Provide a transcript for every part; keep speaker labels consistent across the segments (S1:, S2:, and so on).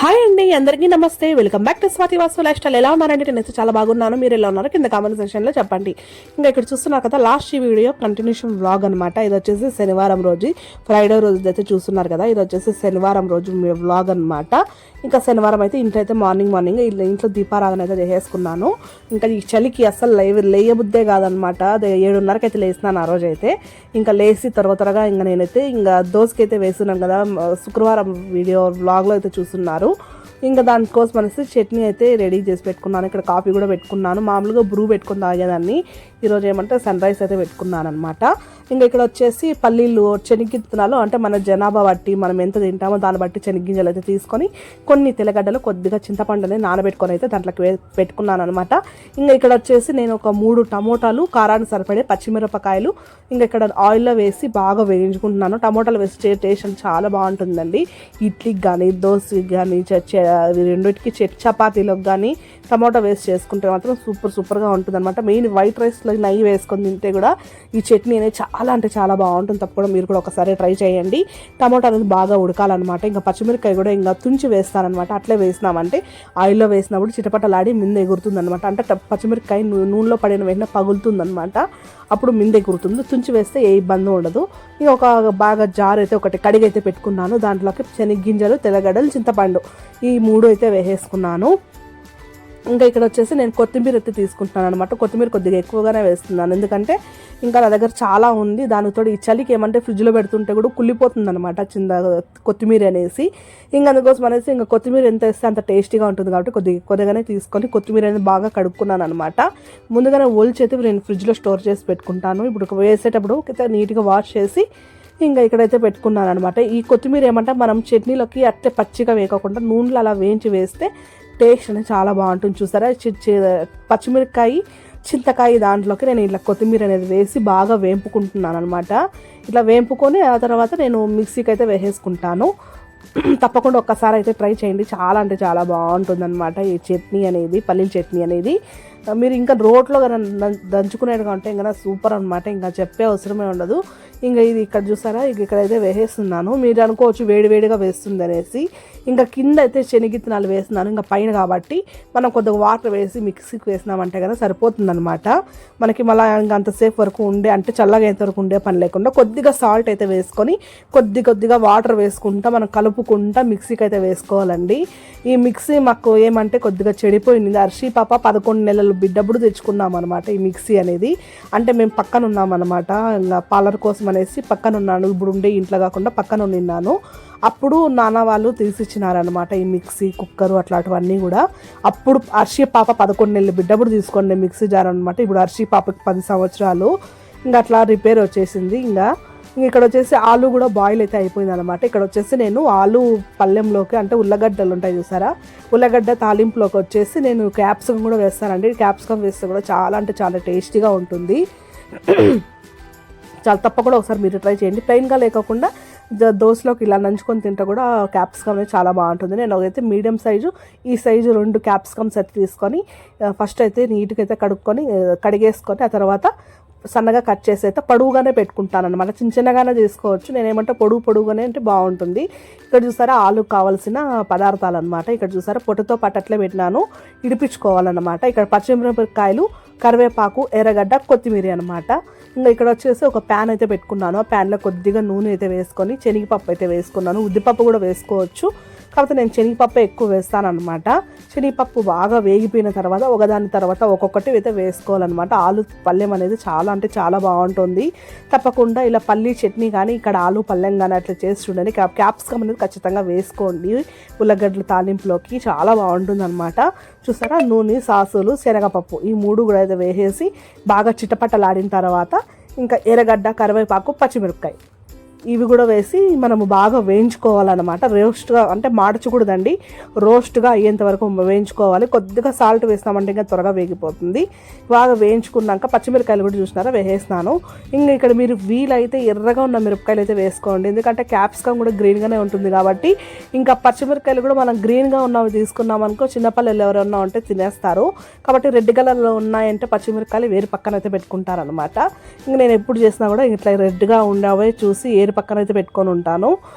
S1: Hi అండి, అందరికీ నమస్తే. Welcome back to Swathi Vasu life style. ఎలా ఉన్నారంటే నేనైతే చాలా బాగున్నాను. మీరు ఎలా ఉన్నారు కింద కామెంట్ సెక్షన్లో చెప్పండి. ఇంకా ఇక్కడ చూస్తున్నారు కదా, లాస్ట్ ఈ వీడియో కంటిన్యూషన్ వ్లాగ్ అనమాట. ఇది వచ్చేసి శనివారం రోజు, ఫ్రైడే రోజు అయితే చూస్తున్నారు కదా. ఇది వచ్చేసి శనివారం రోజు వ్లాగ్ అనమాట. ఇంకా శనివారం అయితే ఇంట్లో అయితే మార్నింగ్ ఇంట్లో దీపారాధన అయితే చేసేసుకున్నాను. ఇంకా ఈ చలికి అస్సలు లేయబుద్దే కాదనమాట. అది 7:30కి అయితే లేస్తున్నాను ఆ రోజు అయితే. ఇంకా లేచి త్వరగా ఇంకా నేనైతే ఇంకా దోసకైతే వేస్తున్నాను కదా, శుక్రవారం వీడియో వ్లాగ్లో అయితే చూస్తున్నారు. ఇంకా దానికోసం అనేసి చట్నీ అయితే రెడీ చేసి పెట్టుకున్నాను. ఇక్కడ కాఫీ కూడా పెట్టుకున్నాను. మామూలుగా బ్రూ పెట్టుకుని తాగేదాన్ని. ఈరోజు ఏమంటే సన్ రైస్ అయితే పెట్టుకున్నాను అనమాట. ఇంకా ఇక్కడ వచ్చేసి పల్లీలు, శనగిత్తనాలు, అంటే మన జనాభా బట్టి మనం ఎంత తింటామో దాన్ని బట్టి శనగ్గింజలు అయితే తీసుకొని కొన్ని తెల్లగడ్డలు, కొద్దిగా చింతపండుని నానబెట్టుకొని అయితే దాంట్లోకి పెట్టుకున్నాను అనమాట. ఇంకా ఇక్కడ వచ్చేసి నేను ఒక 3 టమోటాలు, కారానికి సరిపడే పచ్చిమిరపకాయలు ఇంకా ఇక్కడ ఆయిల్లో వేసి బాగా వేయించుకుంటున్నాను. టమోటాలు వేసి టేస్ట్ చాలా బాగుంటుందండి. ఇడ్లీకి కానీ, దోశకి కానీ, రెండింటికి చపాతీలకు కానీ టమాటా వేస్ట్ చేసుకుంటే మాత్రం సూపర్గా ఉంటుంది అనమాట. మెయిన్ వైట్ రైస్లో నెయ్యి వేసుకొని తింటే కూడా ఈ చట్నీ అనేది చాలా బాగుంటుంది. తప్పకుండా మీరు కూడా ఒకసారి ట్రై చేయండి. టమాటా అనేది బాగా ఉడకాలన్నమాట. ఇంకా పచ్చిమిరపకాయ కూడా ఇంకా తుంచి వేస్తానమాట. అట్లే వేసినామంటే ఆయిల్లో వేసినప్పుడు చిటపటలాడి మింద ఎగురుతుంది అనమాట. అంటే పచ్చిమిరపకాయ నూనెలో పడిన వెంటనే పగులుతుందనమాట. అప్పుడు మింద ఎగురుతుంది. తుంచి వేస్తే ఏ ఇబ్బంది ఉండదు. ఇంకా ఒక బాగా జార్ అయితే ఒకటి కడిగైతే పెట్టుకున్నాను. దాంట్లోకి శనగ్గింజలు, తెల్లగడ్డలు, చింతపండు ఈ 3 అయితే వేసేసుకున్నాను. ఇంకా ఇక్కడ వచ్చేసి నేను కొత్తిమీర అయితే తీసుకుంటున్నాను అనమాట. కొత్తిమీర కొద్దిగా ఎక్కువగానే వేస్తున్నాను, ఎందుకంటే ఇంకా నా దగ్గర చాలా ఉంది. దానితో ఈ చలికి ఏమంటే ఫ్రిడ్జ్లో పెడుతుంటే కూడా కుళ్ళిపోతుంది అనమాట కొత్తిమీర అనేసి. ఇంకా అందుకోసం అనేసి ఇంకా కొత్తిమీర ఎంత వేస్తే అంత టేస్టీగా ఉంటుంది కాబట్టి కొద్దిగానే తీసుకొని కొత్తిమీర అనేది బాగా కడుక్కున్నాను అనమాట. ముందుగానే ఒలిచి అయితే నేను ఫ్రిడ్జ్లో స్టోర్ చేసి పెట్టుకుంటాను. ఇప్పుడు వేసేటప్పుడు నీట్గా వాష్ చేసి ఇంకా ఇక్కడైతే పెట్టుకున్నాను అనమాట. ఈ కొత్తిమీర ఏమంటే మనం చట్నీలోకి అట్టే పచ్చిగా వేయకుండా నూనెలో అలా వేయించి వేస్తే టేస్ట్ అనేది చాలా బాగుంటుంది. చూసారా, పచ్చిమిరపకాయ, చింతకాయ దాంట్లోకి నేను ఇట్లా కొత్తిమీర అనేది వేసి బాగా వేంపుకుంటున్నాను అనమాట. ఇట్లా వేంపుకొని ఆ తర్వాత నేను మిక్సీకి అయితే వేసేసుకుంటాను. తప్పకుండా ఒక్కసారి అయితే ట్రై చేయండి. చాలా బాగుంటుంది అనమాట ఈ చట్నీ అనేది, పల్లీల చట్నీ అనేది. మీరు ఇంకా రోట్లో దంచుకునేట్టుగా ఉంటే ఇంకా సూపర్ అనమాట. ఇంకా చెప్పే అవసరమే ఉండదు. ఇంకా ఇది ఇక్కడ చూసారా, ఇక్కడైతే వేసేస్తున్నాను. మీరు అనుకోవచ్చు వేడిగా వేస్తుంది అనేసి. ఇంకా కింద అయితే శనగిత్తనాలు వేస్తున్నాను. ఇంకా పైన కాబట్టి మనం కొద్దిగా వాటర్ వేసి మిక్సీకి వేసినామంటే కదా సరిపోతుందనమాట. మనకి మళ్ళీ ఇంకా అంతసేపు వరకు ఉండే, అంటే చల్లగా అయ్యేంత వరకు ఉండే పని లేకుండా కొద్దిగా సాల్ట్ అయితే వేసుకొని కొద్దిగా వాటర్ వేసుకుంటా మనం కలుపుకుంటా మిక్సీకి అయితే వేసుకోవాలండి. ఈ మిక్సీ మాకు ఏమంటే కొద్దిగా చెడిపోయింది. అర్షి పాప 11 నెలలు బిడ్డప్పుడు తెచ్చుకున్నాం అనమాట ఈ మిక్సీ అనేది. అంటే మేము పక్కన ఉన్నామన్నమాట. ఇంకా పార్లర్ కోసం అనేసి పక్కన ఉన్నాను. ఇప్పుడు ఉండే ఇంట్లో కాకుండా పక్కన ఉన్నాను. అప్పుడు నాన్న వాళ్ళు తీసిచ్చినారనమాట ఈ మిక్సీ, కుక్కరు అట్లాంటివన్నీ కూడా. అప్పుడు అర్షి పాప 11 నెలలు బిడ్డప్పుడు తీసుకోండి మిక్సీ జార్ అనమాట. ఇప్పుడు అర్షి పాపకి 10 సంవత్సరాలు. ఇంకా అట్లా రిపేర్ వచ్చేసింది. ఇంకా ఇక్కడ వచ్చేసి ఆలు కూడా బాయిల్ అయితే అయిపోయింది అనమాట. ఇక్కడ వచ్చేసి నేను ఆలు పళ్ళెంలోకి, అంటే ఉల్లగడ్డలు ఉంటాయి చూసారా, ఉల్లగడ్డ తాలింపులోకి వచ్చేసి నేను క్యాప్సికం కూడా వేస్తానండి. క్యాప్సికం వేస్తే కూడా చాలా టేస్టీగా ఉంటుంది. తప్పకుండా ఒకసారి మీరు ట్రై చేయండి. ప్లెయిన్గా లేకుండా దోశలోకి ఇలా నంచుకొని తింటే కూడా క్యాప్సికమ్ అనేది చాలా బాగుంటుంది. నేను అయితే మీడియం సైజు, ఈ సైజు 2 క్యాప్సికమ్స్ అయితే తీసుకొని ఫస్ట్ అయితే నీట్గా అయితే కడిగేసుకొని ఆ తర్వాత సన్నగా కట్ చేసి అయితే పొడువుగానే పెట్టుకుంటాను అనమాట. చిన్నగానే తీసుకోవచ్చు. నేనేమంటే పొడుగుగానే అంటే బాగుంటుంది. ఇక్కడ చూసారా ఆలుకు కావాల్సిన పదార్థాలు అనమాట. ఇక్కడ చూసారా పొట్టుతో పాటు అట్లే పెట్టినాను, ఇడిపించుకోవాలన్నమాట. ఇక్కడ పచ్చిమిరపకాయలు, కరివేపాకు, ఎర్రగడ్డ, కొత్తిమీర అనమాట. ఇంకా ఇక్కడ వచ్చేసి ఒక ప్యాన్ అయితే పెట్టుకున్నాను. ఆ ప్యాన్లో కొద్దిగా నూనె అయితే వేసుకొని శనగపప్పు అయితే వేసుకున్నాను. ఉద్దిపప్పు కూడా వేసుకోవచ్చు, కాకపోతే నేను శనగపప్పు ఎక్కువ వేస్తాను అనమాట. శనగపప్పు బాగా వేగిపోయిన తర్వాత ఒకదాని తర్వాత ఒక్కొక్కటి అయితే వేసుకోవాలన్నమాట. ఆలు పళ్ళెం అనేది చాలా బాగుంటుంది. తప్పకుండా ఇలా పల్లీ చట్నీ కానీ, ఇక్కడ ఆలు పళ్ళెం కానీ అట్లా చేసి చూడండి. క్యాప్సికమ్ అనేది ఖచ్చితంగా వేసుకోండి ఉల్లగడ్డల తాలింపులోకి, చాలా బాగుంటుంది అనమాట. చూసారా, నూనె, సాసులు, శనగపప్పు ఈ 3 కూడా అయితే వేసేసి బాగా చిటపటలాడిన తర్వాత ఇంకా ఎర్రగడ్డ, కరివేపాకు, పచ్చిమిరపకాయ ఇవి కూడా వేసి మనము బాగా వేయించుకోవాలన్నమాట. రోస్ట్గా అంటే మాడచకూడదండి, రోస్ట్గా అయ్యేంత వరకు వేయించుకోవాలి. కొద్దిగా సాల్ట్ వేస్తామంటే ఇంకా త్వరగా వేగిపోతుంది. బాగా వేయించుకున్నాక పచ్చిమిరపకాయలు కూడా చూసినారా వేసేసినాను. ఇంకా ఇక్కడ మీరు వీలైతే ఎర్రగా ఉన్న మిరపకాయలు అయితే వేసుకోండి, ఎందుకంటే క్యాప్సికమ్ కూడా గ్రీన్గానే ఉంటుంది కాబట్టి. ఇంకా పచ్చిమిరపకాయలు కూడా మనం గ్రీన్గా ఉన్నవి తీసుకున్నాం అనుకో, చిన్నపిల్లలు ఎవరైనా ఉంటే తినేస్తారు కాబట్టి రెడ్ కలర్లో ఉన్నాయంటే పచ్చిమిరపకాయలు వేరు పక్కన అయితే పెట్టుకుంటారనమాట. ఇంకా నేను ఎప్పుడు చేసినా కూడా ఇట్లా రెడ్గా ఉండవే చూసి వేరే పక్కన అయితే పెట్టుకొని ఉంటాను.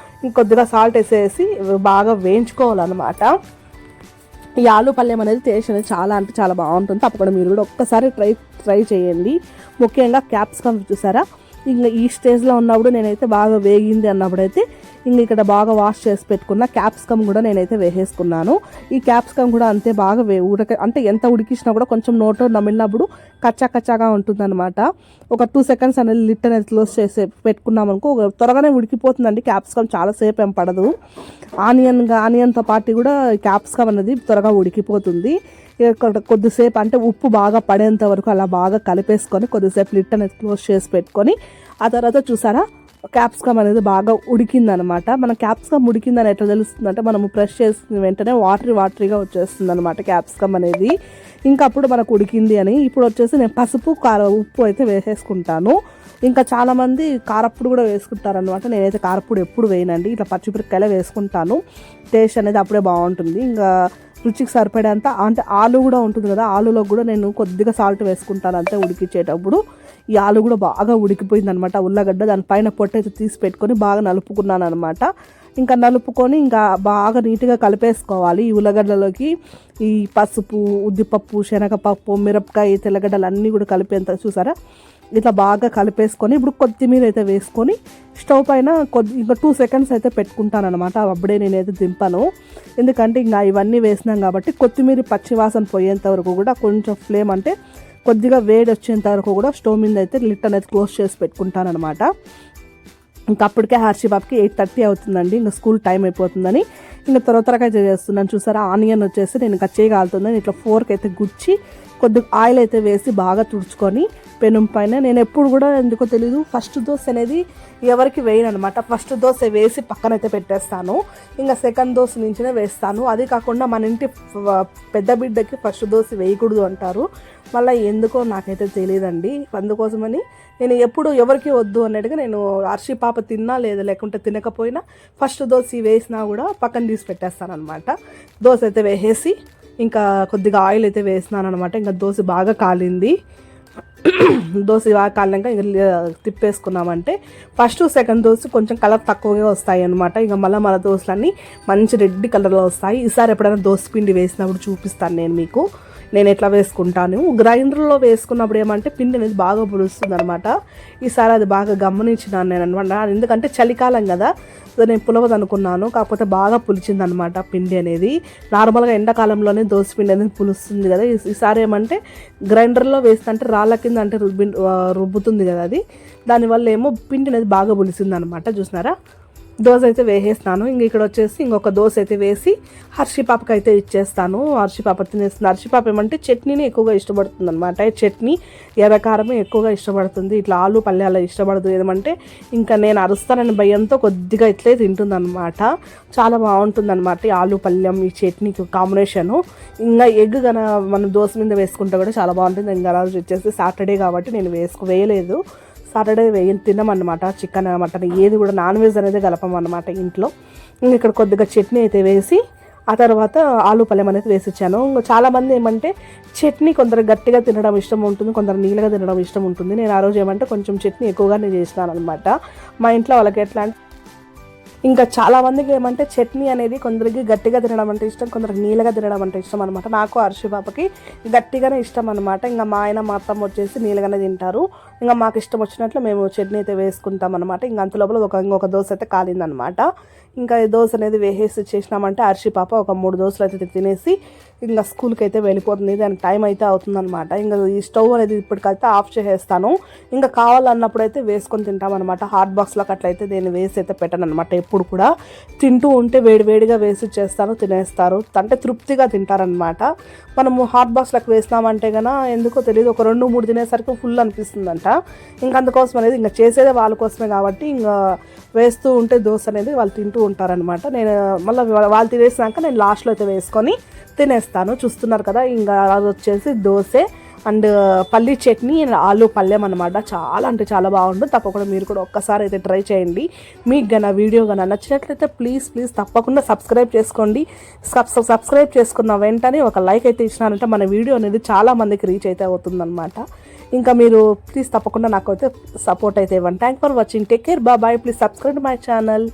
S1: ఇంకొద్దిగా సాల్ట్ వేసేసి బాగా వేయించుకోవాలన్నమాట. ఈ ఆలు పల్లెం అనేది టేస్ట్ అనేది చాలా అంటే చాలా బాగుంటుంది. తప్పకుండా మీరు కూడా ఒక్కసారి ట్రై చేయండి. ముఖ్యంగా క్యాప్సికమ్ చూసారా, ఇంకా ఈ స్టేజ్లో ఉన్నప్పుడు నేనైతే బాగా వేగింది అన్నప్పుడైతే ఇంక ఇక్కడ బాగా వాష్ చేసి పెట్టుకున్న క్యాప్సికమ్ కూడా నేనైతే వేసేసుకున్నాను. ఈ క్యాప్సికమ్ కూడా అంతే బాగా అంటే ఎంత ఉడికించినా కూడా కొంచెం నోట్లో నమిలినప్పుడు కచ్చాగా ఉంటుందన్నమాట. ఒక 2 seconds అనేది లిట్ అనేది క్లోజ్ చేసి పెట్టుకున్నాం అనుకో త్వరగానే ఉడికిపోతుందండి. క్యాప్సికమ్ చాలాసేపు ఏం పడదు. ఆనియన్తో పాటు కూడా క్యాప్సికమ్ అనేది త్వరగా ఉడికిపోతుంది. కొద్దిసేపు అంటే ఉప్పు బాగా పడేంత వరకు అలా బాగా కలిపేసుకొని కొద్దిసేపు లిట్ అనేది క్లోజ్ చేసి పెట్టుకొని ఆ తర్వాత చూసారా క్యాప్సికమ్ అనేది బాగా ఉడికిందనమాట. మన క్యాప్సికమ్ ఉడికిందని ఎట్లా తెలుస్తుందంటే మనము ప్రెస్ చేసిన వెంటనే వాటరీగా వచ్చేస్తుంది అనమాట క్యాప్సికమ్ అనేది. ఇంకా అప్పుడు మనకు ఉడికింది అని. ఇప్పుడు వచ్చేసి నేను పసుపు ఉప్పు అయితే వేసేసుకుంటాను. ఇంకా చాలామంది కారప్పుడు కూడా వేసుకుంటారనమాట. నేనైతే కారప్పుడు ఎప్పుడు వేయనండి, ఇట్లా పచ్చిమిరపకాయలే వేసుకుంటాను. టేస్ట్ అనేది అప్పుడే బాగుంటుంది. ఇంకా రుచికి సరిపడేంత అంటే ఆలు కూడా ఉంటుంది కదా, ఆలులో కూడా నేను కొద్దిగా సాల్ట్ వేసుకుంటాను అంతే ఉడికించేటప్పుడు. ఈ ఆలు కూడా బాగా ఉడికిపోయింది అనమాట. ఉల్లగడ్డ దానిపైన పొట్టయితే తీసి పెట్టుకొని బాగా నలుపుకున్నాను అనమాట. ఇంకా నలుపుకొని ఇంకా బాగా నీట్గా కలిపేసుకోవాలి. ఈ ఉల్లగడ్డలోకి ఈ పసుపు, ఉద్దిపప్పు, శనగపప్పు, మిరపకాయ, తెల్లగడ్డలు అన్నీ కూడా కలిపేంత చూసారా ఇట్లా బాగా కలిపేసుకొని ఇప్పుడు కొత్తిమీర అయితే వేసుకొని స్టవ్ పైన ఇంకా 2 seconds అయితే పెట్టుకుంటాను అనమాట. అప్పుడే నేనైతే దింపాను, ఎందుకంటే ఇంకా ఇవన్నీ వేసినాం కాబట్టి కొత్తిమీర పచ్చివాసన పోయేంత వరకు కూడా కొంచెం ఫ్లేమ్ అంటే కొద్దిగా వేడి వచ్చేంత వరకు కూడా స్టవ్ మీద అయితే లిట్ అనేది క్లోజ్ చేసి పెట్టుకుంటాను అనమాట. ఇంకా అప్పటికే హర్షి బాబుకి 8:30 అవుతుందండి, ఇంకా స్కూల్ టైం అయిపోతుందని ఇంకా త్వరగా అయితే చేస్తున్నాను. చూసారా ఆనియన్ వచ్చేసి నేను ఇంకా చేయగలుగుతుందని ఇట్లా ఫోర్క్ అయితే గుచ్చి కొద్దిగా ఆయిల్ అయితే వేసి బాగా తుడుచుకొని పెనం పైన నేను ఎప్పుడు కూడా ఎందుకో తెలీదు ఫస్ట్ దోశ అనేది ఎవరికి వేయను అనమాట. ఫస్ట్ దోశ వేసి పక్కనైతే పెట్టేస్తాను, ఇంకా సెకండ్ దోశ నుంచినే వేస్తాను. అది కాకుండా మన ఇంటి పెద్ద బిడ్డకి ఫస్ట్ దోశ వేయకూడదు అంటారు. మళ్ళీ ఎందుకో నాకైతే తెలియదండి. అందుకోసమని నేను ఎప్పుడు ఎవరికి వద్దు అన్నట్టుగా నేను హర్షి పాప తిన్నా లేదా లేకుంటే తినకపోయినా ఫస్ట్ దోశ వేసినా కూడా పక్కన తీసి పెట్టేస్తాను అనమాట. దోశ అయితే వేసేసి ఇంకా కొద్దిగా ఆయిల్ అయితే వేసినాను అనమాట. ఇంకా దోశ బాగా కాలింది. దోశ బాగా కాలినాక ఇంకా తిప్పేసుకున్నామంటే ఫస్ట్ సెకండ్ దోశ కొంచెం కలర్ తక్కువగా వస్తాయి అనమాట. ఇంకా మన దోశలన్నీ మంచి రెడ్ కలర్లో వస్తాయి. ఈసారి ఎప్పుడైనా దోశ పిండి వేసినప్పుడు చూపిస్తాను నేను మీకు నేను ఎట్లా వేసుకుంటాను. గ్రైండర్లో వేసుకున్నప్పుడు ఏమంటే పిండి అనేది బాగా పులుస్తుంది అనమాట. ఈసారి అది బాగా గమనించినాను నేను అనమాట. ఎందుకంటే చలికాలం కదా, నేను పులవదు అనుకున్నాను, కాకపోతే బాగా పులిచింది అనమాట పిండి అనేది. నార్మల్గా ఎండాకాలంలోనే దోశ పిండి అనేది పులుస్తుంది కదా, ఈసారి ఏమంటే గ్రైండర్లో వేస్తుంటే రాళ్ళ కింద అంటే రుబ్బుతుంది కదా అది, దానివల్ల ఏమో పిండి అనేది బాగా పులిసింది అనమాట. చూసినారా దోశ అయితే వేసేస్తాను. ఇంక ఇక్కడ వచ్చేసి ఇంకొక దోశ అయితే వేసి హర్షి పాపకి అయితే ఇచ్చేస్తాను. హర్షి పాప తినేస్తుంది. హర్షి పాప ఏమంటే చట్నీని ఎక్కువగా ఇష్టపడుతుంది అనమాట. చట్నీ ఎర్రకారమే ఎక్కువగా ఇష్టపడుతుంది, ఇట్లా ఆలు పల్లె ఇష్టపడదు. ఏమంటే ఇంకా నేను అరుస్తానని భయంతో కొద్దిగా ఇట్లే తింటుందన్నమాట. చాలా బాగుంటుంది అనమాట ఈ ఆలు పల్లెం ఈ చట్నీకి కాంబినేషను. ఇంకా ఎగ్ కన మనం దోశ మీద వేసుకుంటే కూడా చాలా బాగుంటుంది. ఇంకా రోజు వచ్చేసి సాటర్డే కాబట్టి నేను వేయలేదు. సాటర్డే తినమన్నమాట. చికెన్ మటన్ ఏది కూడా నాన్ వెజ్ అనేది కలపమన్నమాట ఇంట్లో. ఇంక ఇక్కడ కొద్దిగా చట్నీ అయితే వేసి ఆ తర్వాత ఆలు పల్లెం అనేది వేసి ఇచ్చాను. చాలామంది ఏమంటే చట్నీ కొందరు గట్టిగా తినడం ఇష్టం ఉంటుంది, కొందరు నీళ్ళగా తినడం ఇష్టం ఉంటుంది. నేను ఆ రోజు ఏమంటే కొంచెం చట్నీ ఎక్కువగానే చేసినాను అనమాట. మా ఇంట్లో వాళ్ళకి ఎట్లా అంటే ఇంకా చాలామందికి ఏమంటే చట్నీ అనేది కొందరికి గట్టిగా తినడం అంటే ఇష్టం, కొందరికి నీళ్ళగా తినడం అంటే ఇష్టం అనమాట. నాకు హర్షి పాపకి గట్టిగానే ఇష్టం అనమాట. ఇంకా మా ఆయన మా అత్తమ్మ వచ్చేసి నీళ్ళగానే తింటారు. ఇంకా మాకు ఇష్టం వచ్చినట్లు మేము చట్నీ అయితే వేసుకుంటాం అనమాట. ఇంకా అంత లోపల ఇంకొక దోశ అయితే కాలిందనమాట. ఇంకా ఈ దోశ అనేది వేసేసి చేసినామంటే హర్షి పాప ఒక 3 దోశలు అయితే తినేసి ఇంకా స్కూల్కి అయితే వెళ్ళిపోతుంది. దానికి టైం అయితే అవుతుందన్నమాట. ఇంకా ఈ స్టవ్ అనేది ఇప్పటికైతే ఆఫ్ చేసేస్తాను. ఇంకా కావాలన్నప్పుడు అయితే వేసుకొని తింటామన్నమాట. హాట్ బాక్స్లోకి అట్లయితే నేను వేసి అయితే పెట్టాను అనమాట. ఎప్పుడు కూడా తింటూ ఉంటే వేడివేడిగా వేసి చేస్తాను, తినేస్తారు, అంటే తృప్తిగా తింటారనమాట. మనము హాట్ బాక్స్లోకి వేసినామంటే కన్నా ఎందుకో తెలియదు ఒక 2-3 తినేసరికి ఫుల్ అనిపిస్తుందంట. ఇంకా అందుకోసం అనేది ఇంకా చేసేదే వాళ్ళ కోసమే కాబట్టి ఇంకా వేస్తూ ఉంటే దోశ అనేది వాళ్ళు తింటూ ఉంటారనమాట. నేను మళ్ళీ వాళ్ళు తినేసినాక నేను లాస్ట్లో అయితే వేసుకొని తినేస్తాను. చూస్తున్నారు కదా, ఇంకా అది వచ్చేసి దోశ అండ్ పల్లీ చట్నీ ఆలు పల్లెం అనమాట. చాలా అంటే చాలా బాగుంటుంది. తప్పకుండా మీరు కూడా ఒక్కసారి అయితే ట్రై చేయండి. మీకు గన వీడియో కన్నా నచ్చినట్లయితే ప్లీజ్ తప్పకుండా సబ్స్క్రైబ్ చేసుకోండి. సబ్స్క్రైబ్ చేసుకున్న వెంటనే ఒక లైక్ అయితే ఇచ్చినారంటే మన వీడియో అనేది చాలా మందికి రీచ్ అయితే అవుతుందన్నమాట. ఇంకా మీరు ప్లీజ్ తప్పకుండా నాకు అయితే సపోర్ట్ అయితే ఇవ్వండి. Thank for watching. Take care. Bye. Please subscribe my channel.